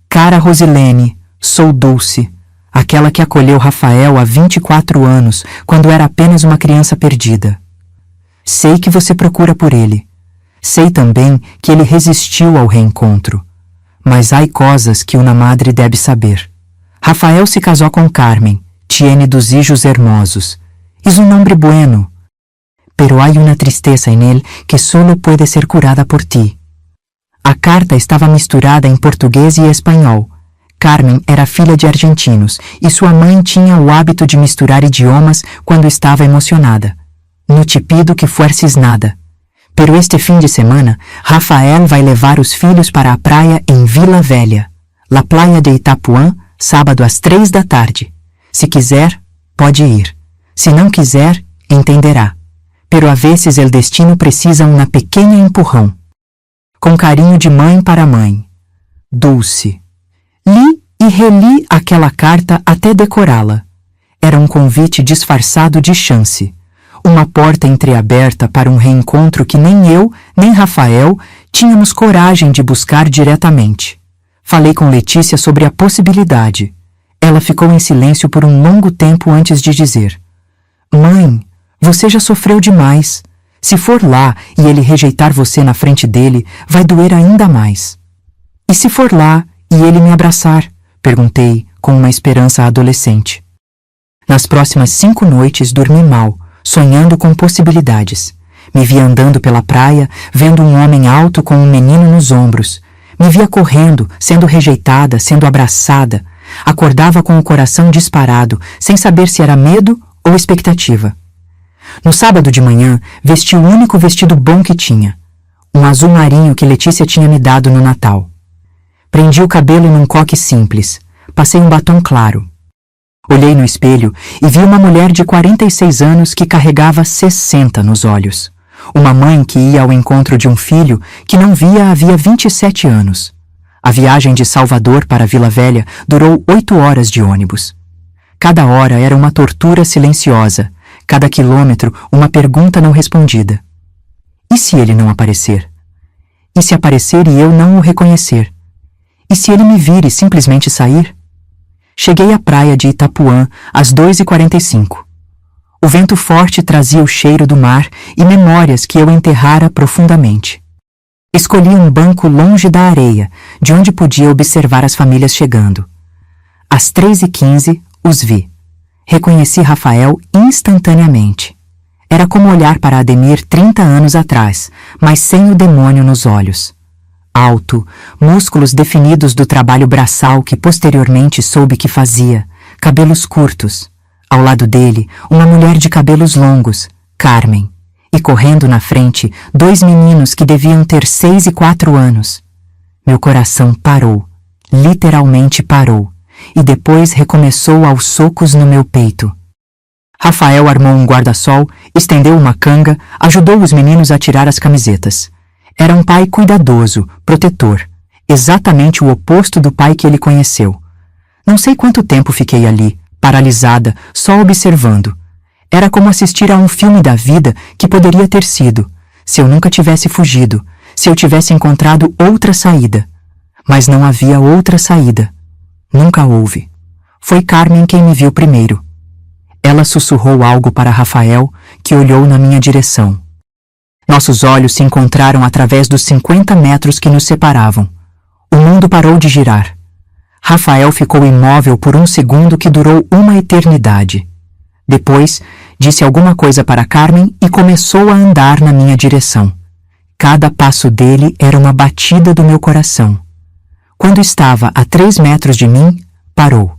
Cara Rosilene, sou Dulce, aquela que acolheu Rafael há 24 anos, quando era apenas uma criança perdida. Sei que você procura por ele. Sei também que ele resistiu ao reencontro. Mas há coisas que uma madre deve saber. Rafael se casou com Carmen, tiene dos hijos hermosos. Es un hombre bueno. Pero hay una tristeza en él que solo puede ser curada por ti. A carta estava misturada em português e espanhol. Carmen era filha de argentinos e sua mãe tinha o hábito de misturar idiomas quando estava emocionada. No te pido que fuerces nada. Pero este fim de semana, Rafael vai levar os filhos para a praia em Vila Velha, la playa de Itapuã, sábado às 3 da tarde. Se quiser, pode ir. Se não quiser, entenderá. Pero a veces el destino precisa uma pequena empurrão. Com carinho de mãe para mãe. Dulce. Li e reli aquela carta até decorá-la. Era um convite disfarçado de chance. Uma porta entreaberta para um reencontro que nem eu, nem Rafael, tínhamos coragem de buscar diretamente. Falei com Letícia sobre a possibilidade. Ela ficou em silêncio por um longo tempo antes de dizer: Mãe, você já sofreu demais. Se for lá e ele rejeitar você na frente dele, vai doer ainda mais. E se for lá e ele me abraçar? Perguntei, com uma esperança adolescente. Nas próximas 5 noites dormi mal, sonhando com possibilidades. Me via andando pela praia, vendo um homem alto com um menino nos ombros. Me via correndo, sendo rejeitada, sendo abraçada. Acordava com o coração disparado, sem saber se era medo ou expectativa. No sábado de manhã, vesti o único vestido bom que tinha. Um azul marinho que Letícia tinha me dado no Natal. Prendi o cabelo num coque simples. Passei um batom claro. Olhei no espelho e vi uma mulher de 46 anos que carregava 60 nos olhos. Uma mãe que ia ao encontro de um filho que não via havia 27 anos. A viagem de Salvador para Vila Velha durou 8 horas de ônibus. Cada hora era uma tortura silenciosa, cada quilômetro uma pergunta não respondida. E se ele não aparecer? E se aparecer e eu não o reconhecer? E se ele me vir e simplesmente sair? Cheguei à praia de Itapuã às 2h45. O vento forte trazia o cheiro do mar e memórias que eu enterrara profundamente. Escolhi um banco longe da areia, de onde podia observar as famílias chegando. Às 3h15, os vi. Reconheci Rafael instantaneamente. Era como olhar para Ademir 30 anos atrás, mas sem o demônio nos olhos. Alto, músculos definidos do trabalho braçal que posteriormente soube que fazia, cabelos curtos. Ao lado dele, uma mulher de cabelos longos, Carmen. E correndo na frente, 2 meninos que deviam ter 6 e 4 anos. Meu coração parou, literalmente parou, e depois recomeçou aos socos no meu peito. Rafael armou um guarda-sol, estendeu uma canga, ajudou os meninos a tirar as camisetas. Era um pai cuidadoso, protetor, exatamente o oposto do pai que ele conheceu. Não sei quanto tempo fiquei ali, paralisada, só observando. Era como assistir a um filme da vida que poderia ter sido, se eu nunca tivesse fugido, se eu tivesse encontrado outra saída. Mas não havia outra saída. Nunca houve. Foi Carmen quem me viu primeiro. Ela sussurrou algo para Rafael, que olhou na minha direção. Nossos olhos se encontraram através dos 50 metros que nos separavam. O mundo parou de girar. Rafael ficou imóvel por um segundo que durou uma eternidade. Depois, disse alguma coisa para Carmen e começou a andar na minha direção. Cada passo dele era uma batida do meu coração. Quando estava a 3 metros de mim, parou.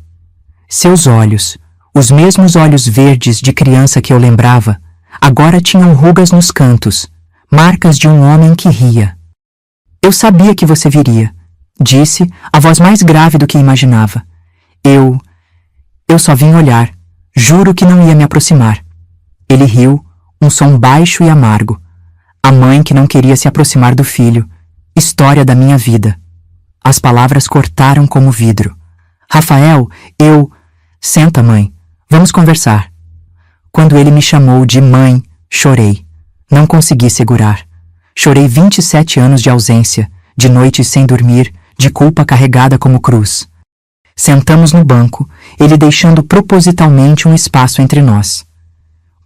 Seus olhos, os mesmos olhos verdes de criança que eu lembrava, agora tinham rugas nos cantos, marcas de um homem que ria. Eu sabia que você viria, disse, a voz mais grave do que imaginava. Eu só vim olhar. Juro que não ia me aproximar. Ele riu, um som baixo e amargo. A mãe que não queria se aproximar do filho. História da minha vida. As palavras cortaram como vidro. Rafael, Senta, mãe. Vamos conversar. Quando ele me chamou de mãe, chorei. Não consegui segurar. Chorei 27 anos de ausência, de noites sem dormir, de culpa carregada como cruz. Sentamos no banco, ele deixando propositalmente um espaço entre nós.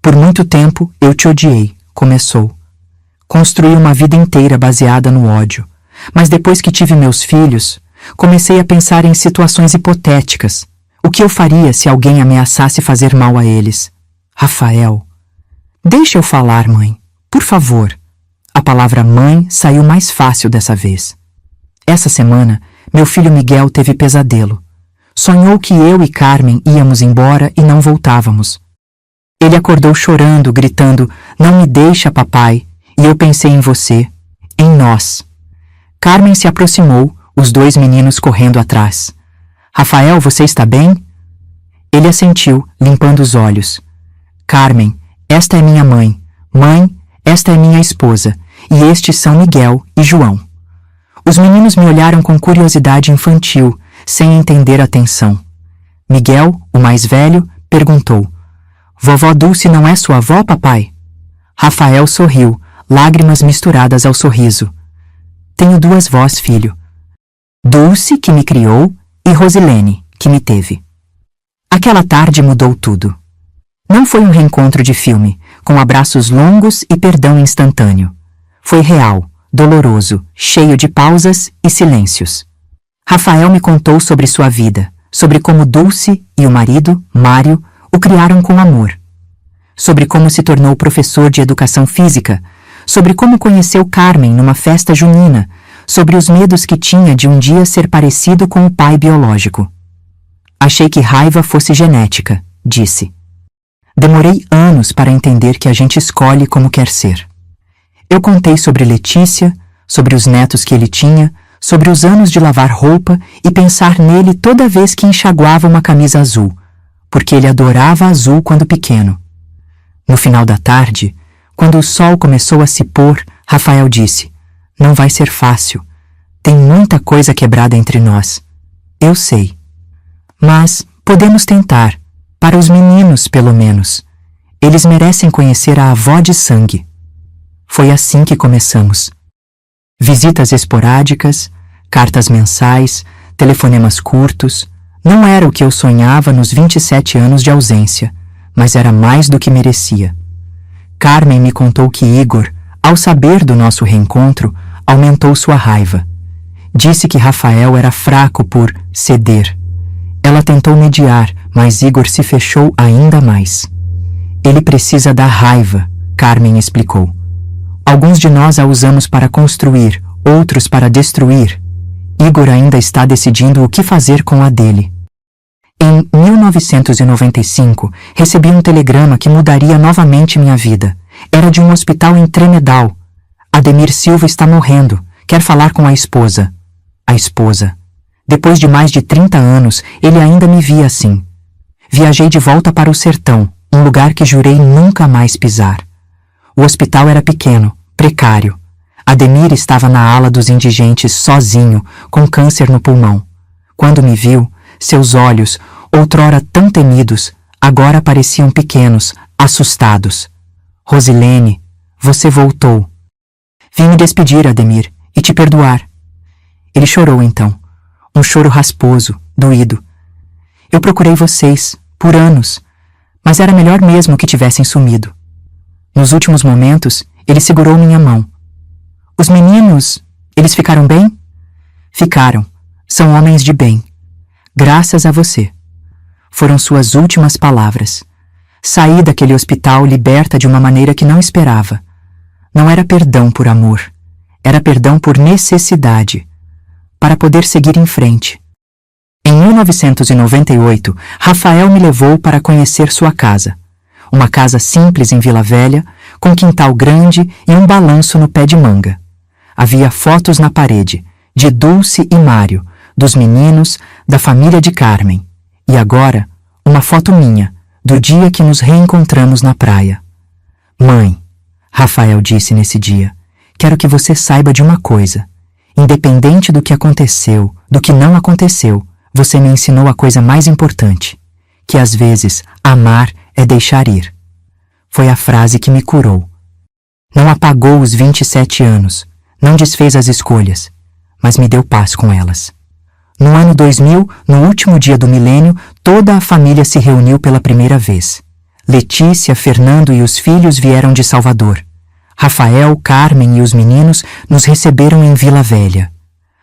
Por muito tempo eu te odiei, começou. Construí uma vida inteira baseada no ódio. Mas depois que tive meus filhos, comecei a pensar em situações hipotéticas. O que eu faria se alguém ameaçasse fazer mal a eles? Rafael. Deixa eu falar, mãe. Por favor. A palavra mãe saiu mais fácil dessa vez. Essa semana, meu filho Miguel teve pesadelo. Sonhou que eu e Carmen íamos embora e não voltávamos. Ele acordou chorando, gritando, "Não me deixa, papai!" E eu pensei em você, em nós. Carmen se aproximou, os 2 meninos correndo atrás. "Rafael, você está bem?" Ele assentiu, limpando os olhos. "Carmen, esta é minha mãe. Mãe, esta é minha esposa. E estes são Miguel e João." Os meninos me olharam com curiosidade infantil, sem entender a tensão. Miguel, o mais velho, perguntou, "Vovó Dulce não é sua avó, papai?" Rafael sorriu, lágrimas misturadas ao sorriso. "Tenho 2 vós, filho. Dulce, que me criou, e Rosilene, que me teve." Aquela tarde mudou tudo. Não foi um reencontro de filme, com abraços longos e perdão instantâneo. Foi real, doloroso, cheio de pausas e silêncios. Rafael me contou sobre sua vida, sobre como Dulce e o marido, Mário, o criaram com amor. Sobre como se tornou professor de educação física, sobre como conheceu Carmen numa festa junina, sobre os medos que tinha de um dia ser parecido com o pai biológico. "Achei que raiva fosse genética", disse. "Demorei anos para entender que a gente escolhe como quer ser." Eu contei sobre Letícia, sobre os netos que ele tinha, sobre os anos de lavar roupa e pensar nele toda vez que enxaguava uma camisa azul, porque ele adorava azul quando pequeno. No final da tarde, quando o sol começou a se pôr, Rafael disse, "Não vai ser fácil. Tem muita coisa quebrada entre nós. Eu sei. Mas podemos tentar, para os meninos pelo menos. Eles merecem conhecer a avó de sangue." Foi assim que começamos. Visitas esporádicas, cartas mensais, telefonemas curtos. Não era o que eu sonhava nos 27 anos de ausência, mas era mais do que merecia. Carmen me contou que Igor, ao saber do nosso reencontro, aumentou sua raiva. Disse que Rafael era fraco por ceder. Ela tentou mediar, mas Igor se fechou ainda mais. Ele precisa da raiva, Carmen explicou. Alguns de nós a usamos para construir, outros para destruir. Igor ainda está decidindo o que fazer com a dele. Em 1995, recebi um telegrama que mudaria novamente minha vida. Era de um hospital em Tremedal. Ademir Silva está morrendo. Quer falar com a esposa. A esposa. Depois de mais de 30 anos, ele ainda me via assim. Viajei de volta para o sertão, um lugar que jurei nunca mais pisar. O hospital era pequeno, precário. Ademir estava na ala dos indigentes sozinho, com câncer no pulmão. Quando me viu, seus olhos, outrora tão temidos, agora pareciam pequenos, assustados. Rosilene, você voltou. Vim me despedir, Ademir, e te perdoar. Ele chorou então, um choro rasposo, doído. Eu procurei vocês, por anos, mas era melhor mesmo que tivessem sumido. Nos últimos momentos, ele segurou minha mão. Os meninos, eles ficaram bem? Ficaram. São homens de bem. Graças a você. Foram suas últimas palavras. Saí daquele hospital liberta de uma maneira que não esperava. Não era perdão por amor. Era perdão por necessidade. Para poder seguir em frente. Em 1998, Rafael me levou para conhecer sua casa. Uma casa simples em Vila Velha, com quintal grande e um balanço no pé de manga. Havia fotos na parede, de Dulce e Mário, dos meninos, da família de Carmen. E agora, uma foto minha, do dia que nos reencontramos na praia. Mãe, Rafael disse nesse dia, quero que você saiba de uma coisa. Independente do que aconteceu, do que não aconteceu, você me ensinou a coisa mais importante, que às vezes amar é deixar ir. Foi a frase que me curou. Não apagou os 27 anos, não desfez as escolhas, mas me deu paz com elas. No ano 2000, no último dia do milênio, toda a família se reuniu pela primeira vez. Letícia, Fernando e os filhos vieram de Salvador. Rafael, Carmen e os meninos nos receberam em Vila Velha.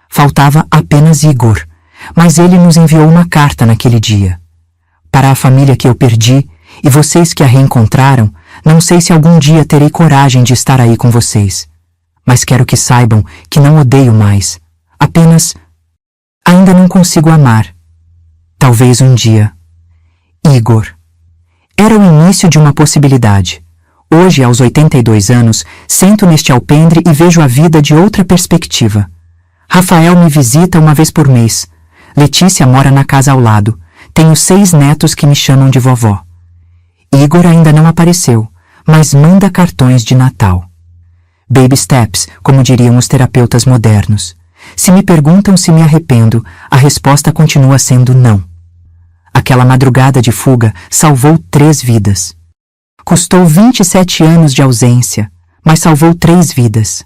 Faltava apenas Igor, mas ele nos enviou uma carta naquele dia. Para a família que eu perdi, e vocês que a reencontraram, não sei se algum dia terei coragem de estar aí com vocês. Mas quero que saibam que não odeio mais. Apenas, ainda não consigo amar. Talvez um dia. Igor. Era o início de uma possibilidade. Hoje, aos 82 anos, sento neste alpendre e vejo a vida de outra perspectiva. Rafael me visita uma vez por mês. Letícia mora na casa ao lado. Tenho 6 netos que me chamam de vovó. Igor ainda não apareceu, mas manda cartões de Natal. Baby steps, como diriam os terapeutas modernos. Se me perguntam se me arrependo, a resposta continua sendo não. Aquela madrugada de fuga salvou 3 vidas. Custou 27 anos de ausência, mas salvou 3 vidas.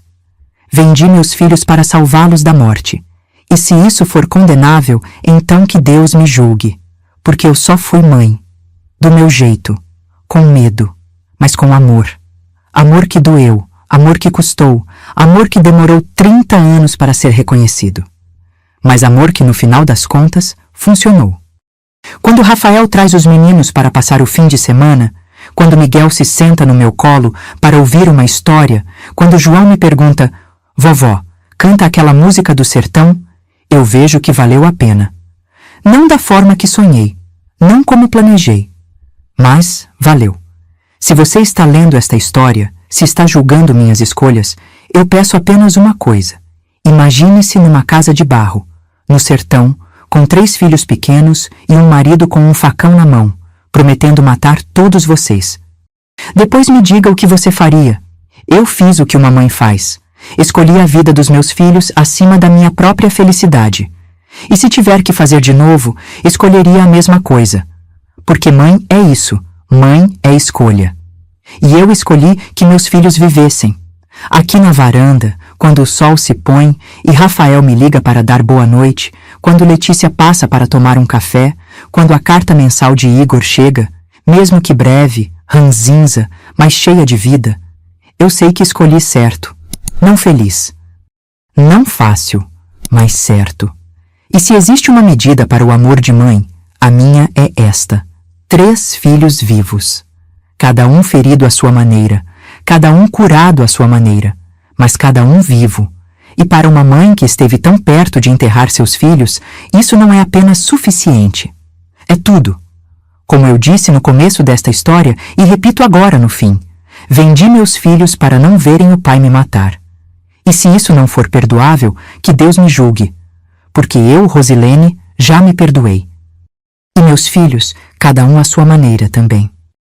Vendi meus filhos para salvá-los da morte. E se isso for condenável, então que Deus me julgue, porque eu só fui mãe. Do meu jeito, com medo, mas com amor. Amor que doeu, amor que custou, amor que demorou 30 anos para ser reconhecido. Mas amor que, no final das contas, funcionou. Quando Rafael traz os meninos para passar o fim de semana, quando Miguel se senta no meu colo para ouvir uma história, quando João me pergunta, vovó, canta aquela música do sertão, eu vejo que valeu a pena. Não da forma que sonhei, não como planejei, mas valeu. Se você está lendo esta história, se está julgando minhas escolhas, eu peço apenas uma coisa. Imagine-se numa casa de barro, no sertão, com 3 filhos pequenos e um marido com um facão na mão, prometendo matar todos vocês. Depois me diga o que você faria. Eu fiz o que uma mãe faz. Escolhi a vida dos meus filhos acima da minha própria felicidade. E se tiver que fazer de novo, escolheria a mesma coisa. Porque mãe é isso, mãe é escolha. E eu escolhi que meus filhos vivessem. Aqui na varanda, quando o sol se põe e Rafael me liga para dar boa noite, quando Letícia passa para tomar um café, quando a carta mensal de Igor chega, mesmo que breve, ranzinza, mas cheia de vida, eu sei que escolhi certo, não feliz. Não fácil, mas certo. E se existe uma medida para o amor de mãe, a minha é esta: 3 filhos vivos. Cada um ferido à sua maneira, cada um curado à sua maneira, mas cada um vivo. E para uma mãe que esteve tão perto de enterrar seus filhos, isso não é apenas suficiente. É tudo. Como eu disse no começo desta história e repito agora no fim, vendi meus filhos para não verem o pai me matar. E se isso não for perdoável, que Deus me julgue, porque eu, Rosilene, já me perdoei. E meus filhos, cada um à sua maneira também.